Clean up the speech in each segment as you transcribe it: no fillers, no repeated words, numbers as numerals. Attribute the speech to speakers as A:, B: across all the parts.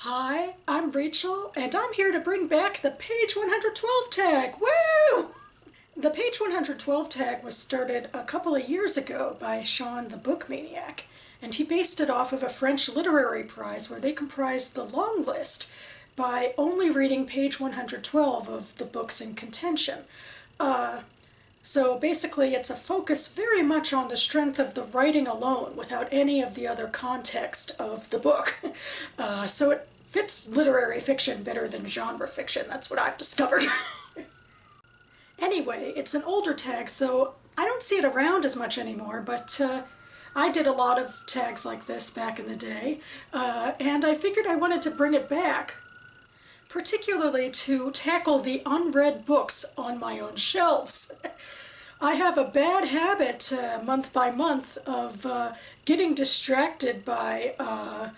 A: Hi, I'm Rachel, and I'm here to bring back the Page 112 tag. Woo! The Page 112 tag was started a couple of years ago by Sean the Book Maniac, and he based it off of a French literary prize where they comprised the long list by only reading page 112 of the books in contention. So basically it's a focus very much on the strength of the writing alone without any of the other context of the book. So it fits literary fiction better than genre fiction. That's what I've discovered. Anyway, it's an older tag, so I don't see it around as much anymore, but I did a lot of tags like this back in the day, and I figured I wanted to bring it back, particularly to tackle the unread books on my own shelves. I have a bad habit, month by month, of getting distracted by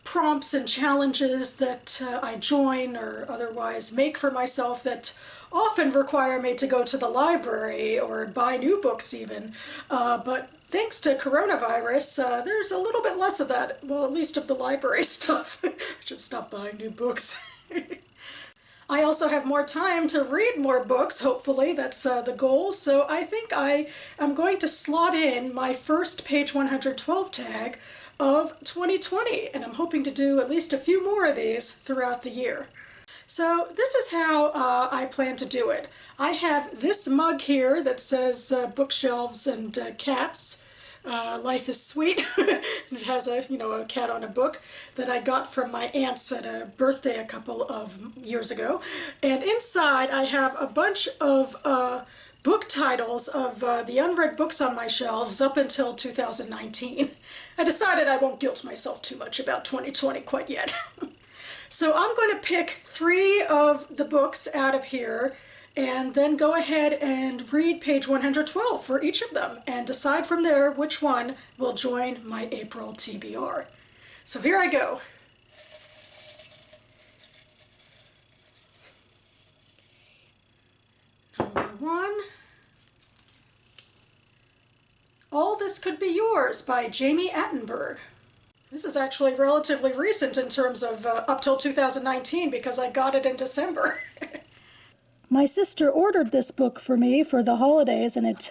A: prompts and challenges that I join or otherwise make for myself that often require me to go to the library or buy new books even. But thanks to coronavirus, there's a little bit less of that, well, at least of the library stuff. I should stop buying new books. I also have more time to read more books, hopefully. That's the goal. So I think I am going to slot in my first page 112 tag of 2020, and I'm hoping to do at least a few more of these throughout the year. So this is how I plan to do it. I have this mug here that says bookshelves and cats. Life is sweet. It has a cat on a book that I got from my aunt's at a birthday a couple of years ago. And inside I have a bunch of book titles of the unread books on my shelves up until 2019. I decided I won't guilt myself too much about 2020 quite yet. So I'm going to pick 3 of the books out of here and then go ahead and read page 112 for each of them and decide from there which one will join my April TBR. So here I go. Number 1. All This Could Be Yours by Jamie Attenberg. This is actually relatively recent in terms of up till 2019 because I got it in December. My sister ordered this book for me for the holidays, and it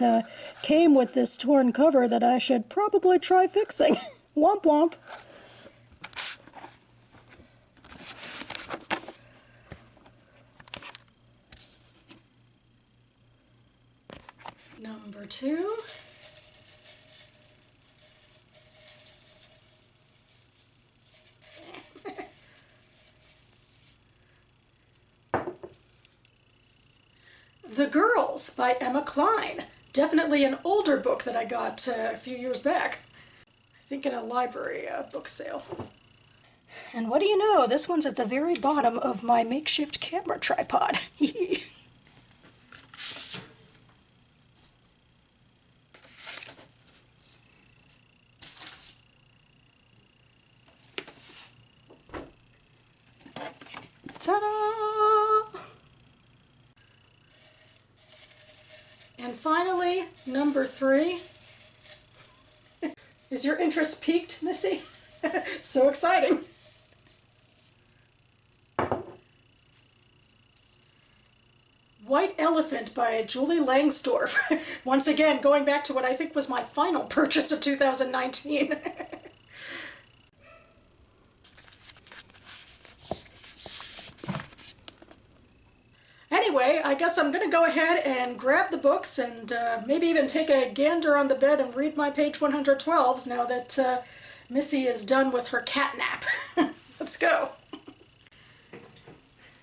A: came with this torn cover that I should probably try fixing. Womp womp. Number 2. The Girls by Emma Cline. Definitely an older book that I got a few years back. I think in a library book sale. And what do you know, this one's at the very bottom of my makeshift camera tripod. Ta-da! And finally, number 3. Is your interest piqued, Missy? So exciting! White Elephant by Julie Langsdorff. Once again, going back to what I think was my final purchase of 2019. Anyway, I guess I'm going to go ahead and grab the books and maybe even take a gander on the bed and read my page 112s now that Missy is done with her cat nap. Let's go.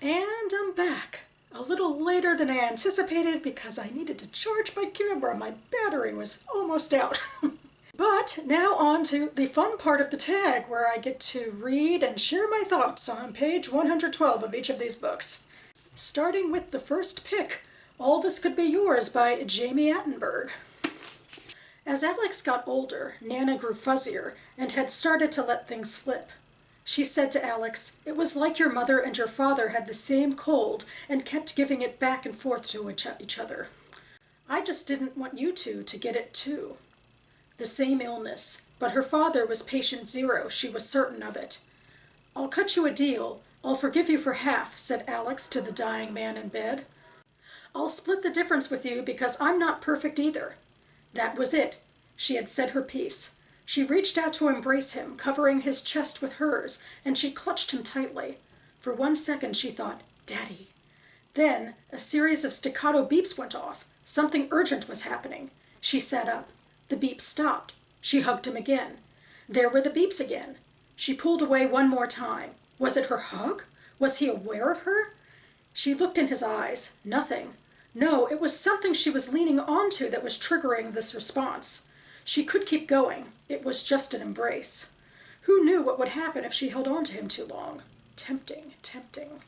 A: And I'm back. A little later than I anticipated because I needed to charge my camera. My battery was almost out. But now on to the fun part of the tag where I get to read and share my thoughts on page 112 of each of these books. Starting with the first pick, All This Could Be Yours by Jamie Attenberg. As Alex got older, Nana grew fuzzier and had started to let things slip. She said to Alex, "It was like your mother and your father had the same cold and kept giving it back and forth to each other. I just didn't want you two to get it too." The same illness, but her father was patient 0, she was certain of it. "I'll cut you a deal. I'll forgive you for half," said Alex to the dying man in bed. "I'll split the difference with you because I'm not perfect either." That was it. She had said her piece. She reached out to embrace him, covering his chest with hers, and she clutched him tightly. For 1 second she thought, "Daddy." Then a series of staccato beeps went off. Something urgent was happening. She sat up. The beeps stopped. She hugged him again. There were the beeps again. She pulled away one more time. Was it her hug? Was he aware of her? She looked in his eyes. Nothing. No, it was something she was leaning onto that was triggering this response. She could keep going. It was just an embrace. Who knew what would happen if she held on to him too long? Tempting, tempting.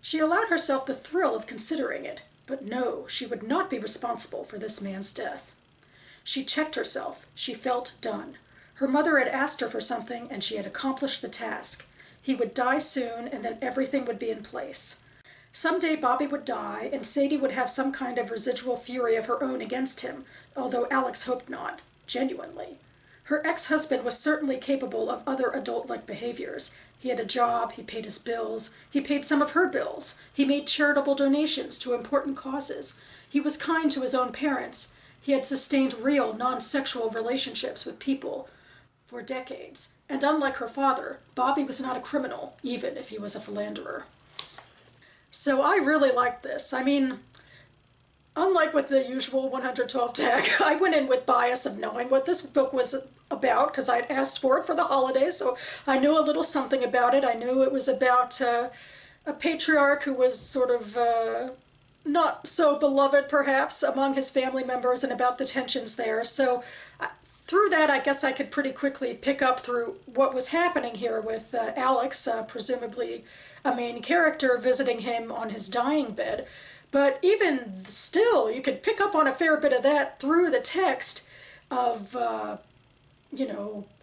A: She allowed herself the thrill of considering it, but no, she would not be responsible for this man's death. She checked herself. She felt done. Her mother had asked her for something, and she had accomplished the task. He would die soon, and then everything would be in place. Someday Bobby would die, and Sadie would have some kind of residual fury of her own against him, although Alex hoped not, genuinely. Her ex-husband was certainly capable of other adult-like behaviors. He had a job, he paid his bills, he paid some of her bills, he made charitable donations to important causes, he was kind to his own parents, he had sustained real, non-sexual relationships with people for decades, and unlike her father, Bobby was not a criminal, even if he was a philanderer. So I really liked this. I mean, unlike with the usual 112 tag, I went in with bias of knowing what this book was about because I'd asked for it for the holidays, so I knew a little something about it. I knew it was about a patriarch who was sort of not so beloved, perhaps, among his family members and about the tensions there. So through that, I guess I could pretty quickly pick up through what was happening here with Alex, presumably a main character, visiting him on his dying bed. But even still, you could pick up on a fair bit of that through the text of,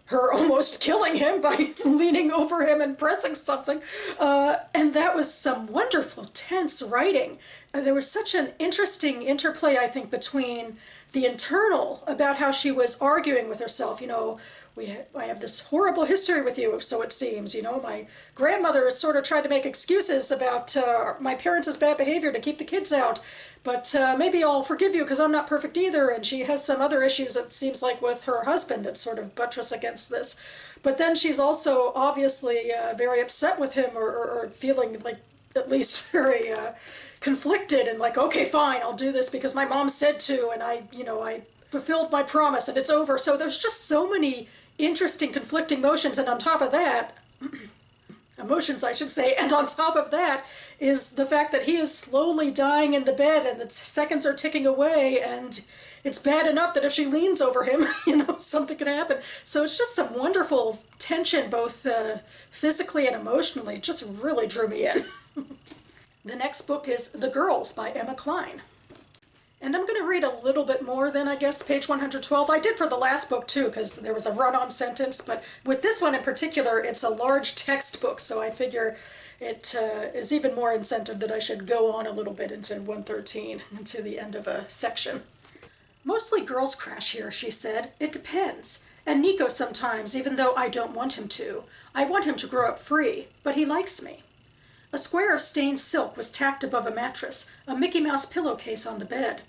A: her almost killing him by leaning over him and pressing something. And that was some wonderful, tense writing. There was such an interesting interplay, I think, between the internal, about how she was arguing with herself. I have this horrible history with you, so it seems. My grandmother sort of tried to make excuses about my parents' bad behavior to keep the kids out, but maybe I'll forgive you because I'm not perfect either. And she has some other issues, it seems like, with her husband that sort of buttress against this. But then she's also obviously very upset with him, or feeling like at least very conflicted and like, okay, fine, I'll do this because my mom said to, and I fulfilled my promise and it's over. So there's just so many interesting conflicting emotions, and on top of that, emotions I should say, and on top of that is the fact that he is slowly dying in the bed and the seconds are ticking away, and it's bad enough that if she leans over him, something could happen. So it's just some wonderful tension, both physically and emotionally. It just really drew me in. The next book is The Girls by Emma Cline. And I'm going to read a little bit more than, I guess, page 112. I did for the last book, too, because there was a run-on sentence. But with this one in particular, it's a large textbook, so I figure it is even more incentive that I should go on a little bit into 113, into the end of a section. "Mostly girls crash here," she said. "It depends. And Nico sometimes, even though I don't want him to. I want him to grow up free, but he likes me." A square of stained silk was tacked above a mattress, a Mickey Mouse pillowcase on the bed.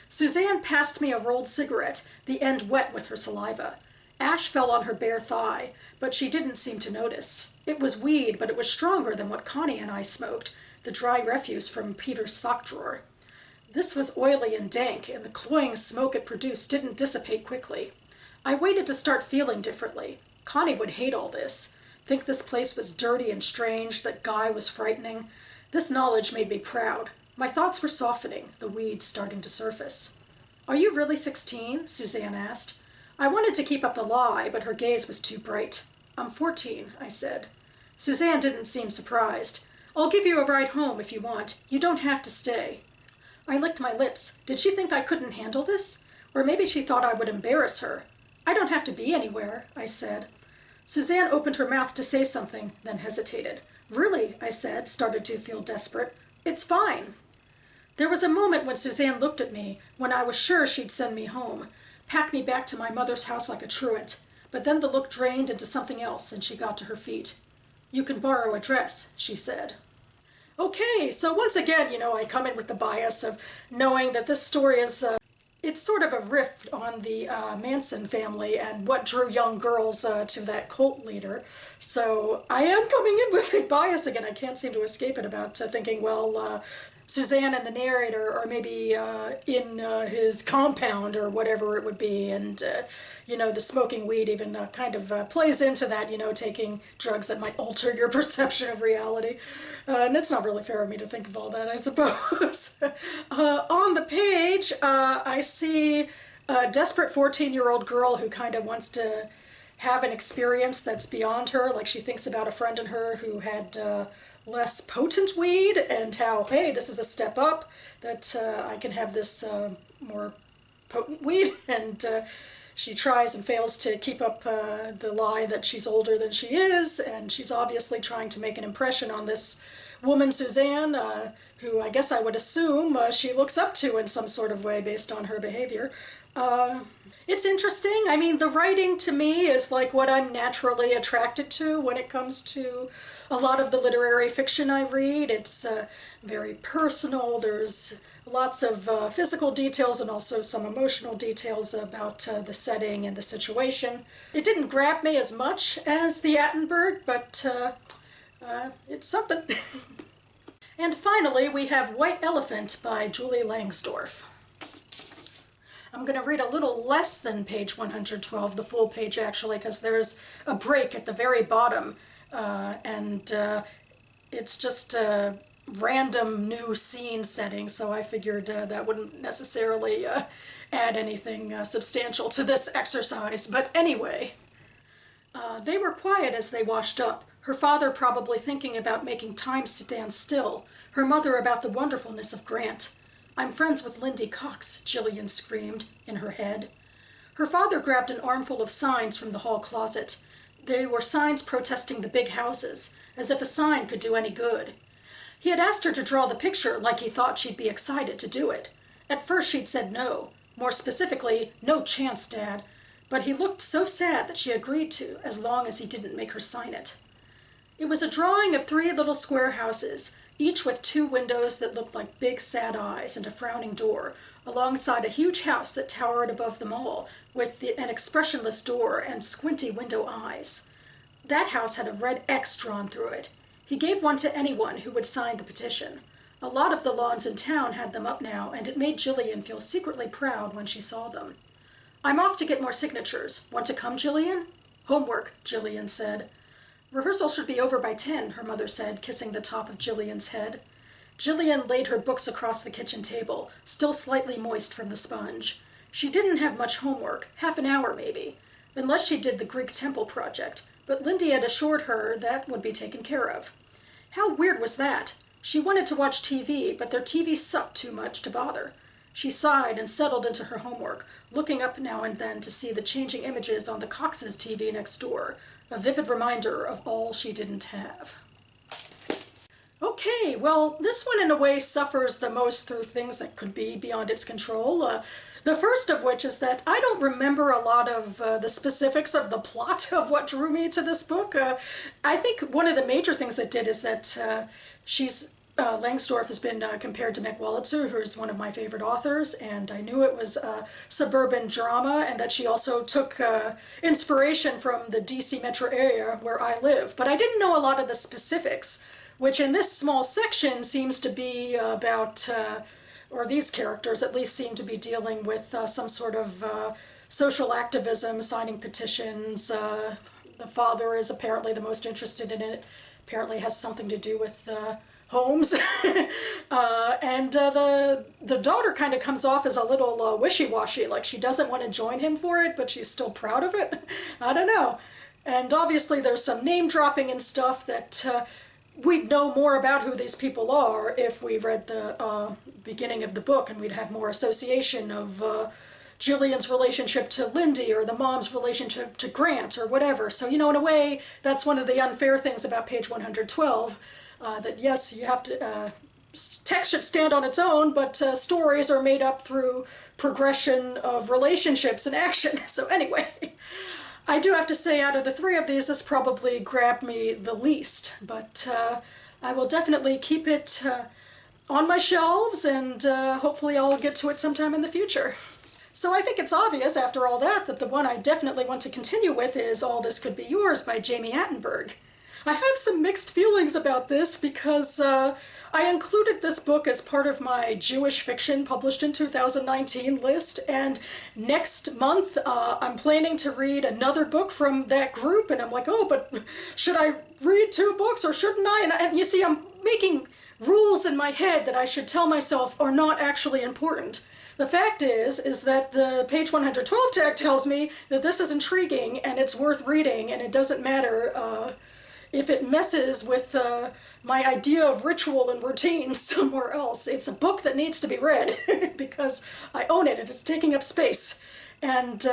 A: Suzanne passed me a rolled cigarette, the end wet with her saliva. Ash fell on her bare thigh, but she didn't seem to notice. It was weed, but it was stronger than what Connie and I smoked, the dry refuse from Peter's sock drawer. This was oily and dank, and the cloying smoke it produced didn't dissipate quickly. I waited to start feeling differently. Connie would hate all this. Think this place was dirty and strange, that Guy was frightening. This knowledge made me proud. My thoughts were softening, the weeds starting to surface. "Are you really 16?" Suzanne asked. I wanted to keep up the lie, but her gaze was too bright. "I'm 14, I said. Suzanne didn't seem surprised. "I'll give you a ride home if you want. You don't have to stay." I licked my lips. Did she think I couldn't handle this? Or maybe she thought I would embarrass her. "I don't have to be anywhere," I said. Suzanne opened her mouth to say something, then hesitated. "Really," I said, started to feel desperate. "It's fine." There was a moment when Suzanne looked at me, when I was sure she'd send me home, pack me back to my mother's house like a truant. But then the look drained into something else, and she got to her feet. You can borrow a dress, she said. Okay, so once again, I come in with the bias of knowing that this story is, it's sort of a riff on the Manson family and what drew young girls to that cult leader. So I am coming in with a bias again. I can't seem to escape it about thinking, well, Suzanne and the narrator are maybe in his compound or whatever it would be, and the smoking weed even kind of plays into that, taking drugs that might alter your perception of reality. And it's not really fair of me to think of all that, I suppose. On the page, I see a desperate 14-year-old girl who kind of wants to have an experience that's beyond her, like she thinks about a friend in her who had less potent weed, and how, hey, this is a step up, that I can have this more potent weed, and she tries and fails to keep up the lie that she's older than she is, and she's obviously trying to make an impression on this woman, Suzanne, who I guess I would assume she looks up to in some sort of way based on her behavior. It's interesting. I mean, the writing to me is like what I'm naturally attracted to when it comes to a lot of the literary fiction I read. It's very personal. There's lots of physical details and also some emotional details about the setting and the situation. It didn't grab me as much as the Attenberg, but it's something. And finally, we have White Elephant by Julie Langsdorff. I'm going to read a little less than page 112, the full page actually, because there's a break at the very bottom, and it's just a random new scene setting, so I figured that wouldn't necessarily add anything substantial to this exercise. But anyway, they were quiet as they washed up, her father probably thinking about making time stand still, her mother about the wonderfulness of Grant. "I'm friends with Lindy Cox," Jillian screamed in her head. Her father grabbed an armful of signs from the hall closet. They were signs protesting the big houses, as if a sign could do any good. He had asked her to draw the picture like he thought she'd be excited to do it. At first she'd said no. More specifically, "No chance, Dad." But he looked so sad that she agreed to, as long as he didn't make her sign it. It was a drawing of 3 little square houses, each with 2 windows that looked like big sad eyes and a frowning door, alongside a huge house that towered above them all, with an expressionless door and squinty window eyes. That house had a red X drawn through it. He gave one to anyone who would sign the petition. A lot of the lawns in town had them up now, and it made Jillian feel secretly proud when she saw them. "I'm off to get more signatures. Want to come, Jillian?" "Homework," Jillian said. "Rehearsal should be over by 10, her mother said, kissing the top of Jillian's head. Jillian laid her books across the kitchen table, still slightly moist from the sponge. She didn't have much homework, half an hour maybe, unless she did the Greek temple project, but Lindy had assured her that would be taken care of. How weird was that? She wanted to watch TV, but their TV sucked too much to bother. She sighed and settled into her homework, looking up now and then to see the changing images on the Cox's TV next door, a vivid reminder of all she didn't have. Okay, well, this one in a way suffers the most through things that could be beyond its control. The first of which is that I don't remember a lot of the specifics of the plot of what drew me to this book. I think one of the major things it did is that Langsdorff has been compared to Meg Wolitzer, who's one of my favorite authors, and I knew it was a suburban drama, and that she also took inspiration from the DC metro area where I live. But I didn't know a lot of the specifics, which in this small section seems to be about, or these characters at least seem to be dealing with some sort of social activism, signing petitions. The father is apparently the most interested in it, apparently has something to do with homes. And the daughter kind of comes off as a little wishy-washy, like she doesn't want to join him for it, but she's still proud of it. I don't know. And obviously there's some name dropping and stuff that we'd know more about who these people are if we read the beginning of the book, and we'd have more association of Jillian's relationship to Lindy or the mom's relationship to Grant or whatever. So, in a way, that's one of the unfair things about page 112, that yes, you have to, text should stand on its own, but stories are made up through progression of relationships and action. So anyway, I do have to say, out of the three of these, this probably grabbed me the least, but I will definitely keep it on my shelves, and hopefully I'll get to it sometime in the future. So I think it's obvious, after all that, that the one I definitely want to continue with is All This Could Be Yours by Jamie Attenberg. I have some mixed feelings about this because I included this book as part of my Jewish fiction published in 2019 list, and next month I'm planning to read another book from that group, and I'm like, oh, but should I read 2 books or shouldn't I? And you see, I'm making rules in my head that I should tell myself are not actually important. The fact is that the page 112 tag tells me that this is intriguing and it's worth reading, and it doesn't matter if it messes with my idea of ritual and routine somewhere else. It's a book that needs to be read because I own it and it's taking up space. And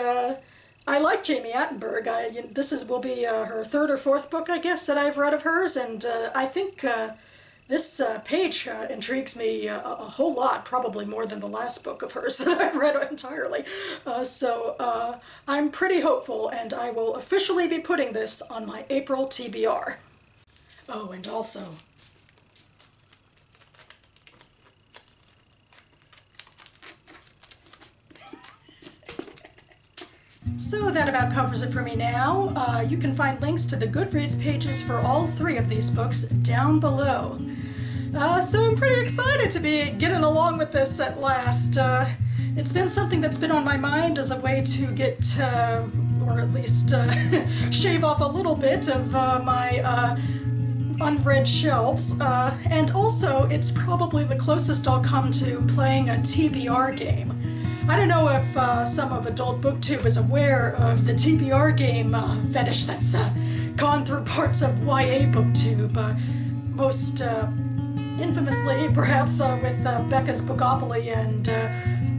A: I like Jamie Attenberg. This will be her 3rd or 4th book, I guess, that I've read of hers, and I think this page intrigues me a whole lot, probably more than the last book of hers that I've read entirely. So I'm pretty hopeful, and I will officially be putting this on my April TBR. Oh, and also, so that about covers it for me now. You can find links to the Goodreads pages for all 3 of these books down below. So I'm pretty excited to be getting along with this at last. It's been something that's been on my mind as a way to get, or at least shave off a little bit of my unread shelves, and also it's probably the closest I'll come to playing a TBR game. I don't know if some of Adult BookTube is aware of the TBR game fetish that's gone through parts of YA BookTube, most infamously perhaps with Becca's Bookopoly and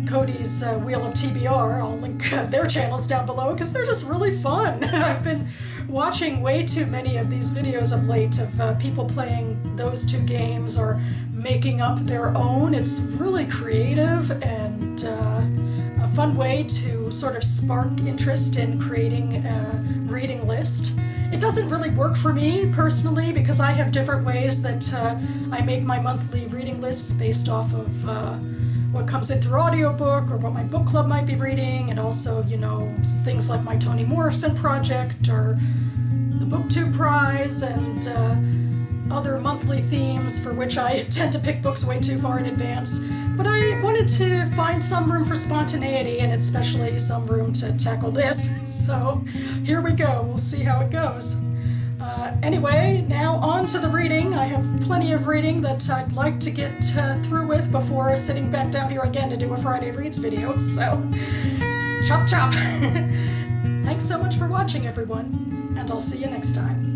A: Cody's Wheel of TBR. I'll link their channels down below because they're just really fun. I've been watching way too many of these videos of late of people playing those 2 games or making up their own. It's really creative and a fun way to sort of spark interest in creating a reading list. It doesn't really work for me personally because I have different ways that I make my monthly reading lists based off of what comes in through audiobook or what my book club might be reading, and also, you know, things like my Toni Morrison project or the BookTube Prize and other monthly themes for which I tend to pick books way too far in advance. But I wanted to find some room for spontaneity and especially some room to tackle this. So here we go. We'll see how it goes. Anyway, now on to the reading. I have plenty of reading that I'd like to get through with before sitting back down here again to do a Friday Reads video. So chop chop. Thanks so much for watching, everyone, and I'll see you next time.